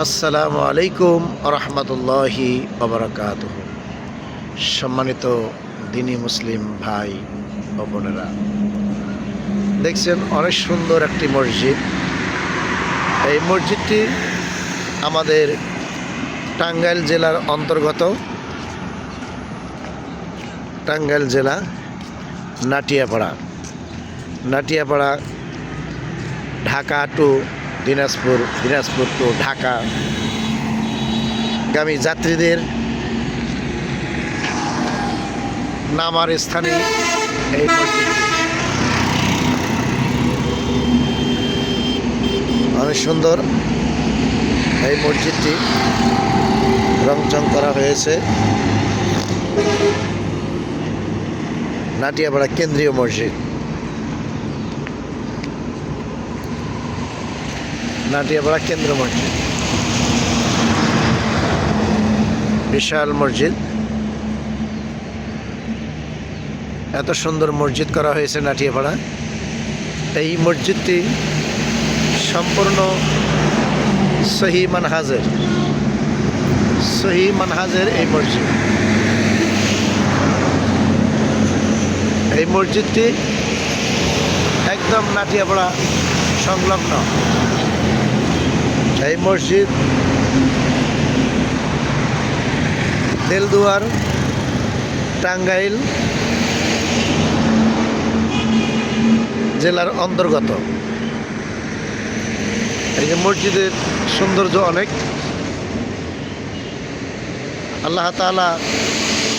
আসসালামু আলাইকুম রহমতুল্লাহি ওবারাকাতুহু। সম্মানিত দিনী মুসলিম ভাই ও বোনেরা, দেখছেন অনেক সুন্দর একটি মসজিদ। এই মসজিদটি আমাদের টাঙ্গাইল জেলার অন্তর্গত, টাঙ্গাইল জেলা নাটিয়াপাড়া ঢাকা টু দিনাজপুর, দিনাজপুর টু ঢাকা গামী যাত্রীদের নামার স্থানে এই মসজিদটি। অনেক সুন্দর এই মসজিদটি, রংচং করা হয়েছে। নাটিয়াপাড়া কেন্দ্রীয় মসজিদ, নাটিয়াপাড়া কেন্দ্র মসজিদ, বিশাল মসজিদ। এত সুন্দর মসজিদ করা হয়েছে নাটিয়াপাড়া। এই মসজিদটি সম্পূর্ণ সহি মানহাজের এই মসজিদ। এই মসজিদটি একদম নাটিয়াপাড়া সংলগ্ন। এই মসজিদ দেলদুয়ার, টাঙ্গাইল জেলার অন্তর্গত। এই যে মসজিদের সৌন্দর্য অনেক। আল্লাহ তাআলা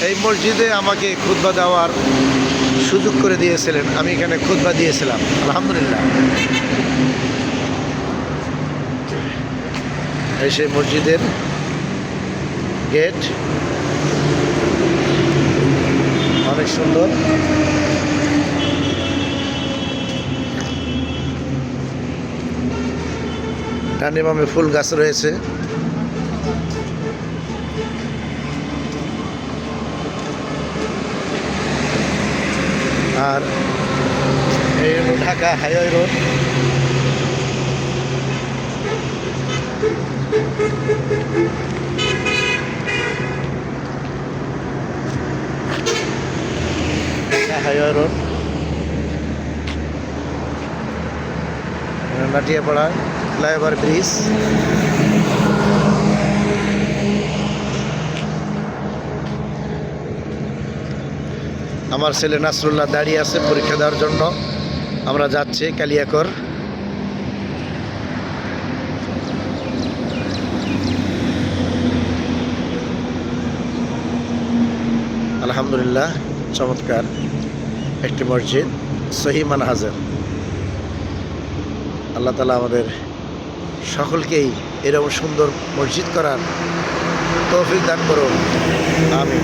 এই মসজিদে আমাকে খুতবা দেওয়ার সুযোগ করে দিয়েছিলেন। আমি এখানে খুতবা দিয়েছিলাম, আলহামদুলিল্লাহ। এই সেই মসজিদের গেট, অনেক সুন্দর। ডানে বামে ফুল গাছ রয়েছে। আর এই হলো Dhaka highway road. Highway road, Natiapara flyover bridge. আমার ছেলে নাসরুল্লাহ দাঁড়িয়ে আছে পরীক্ষা দেওয়ার জন্য। আমরা যাচ্ছি কালিয়াকর। আলহামদুলিল্লাহ, চমৎকার একটি মসজিদ, সহি মানহাজের। আল্লাহ তাআলা আমাদের সকলকেই এরকম সুন্দর মসজিদ করার তৌফিক দান করুন, আমিন।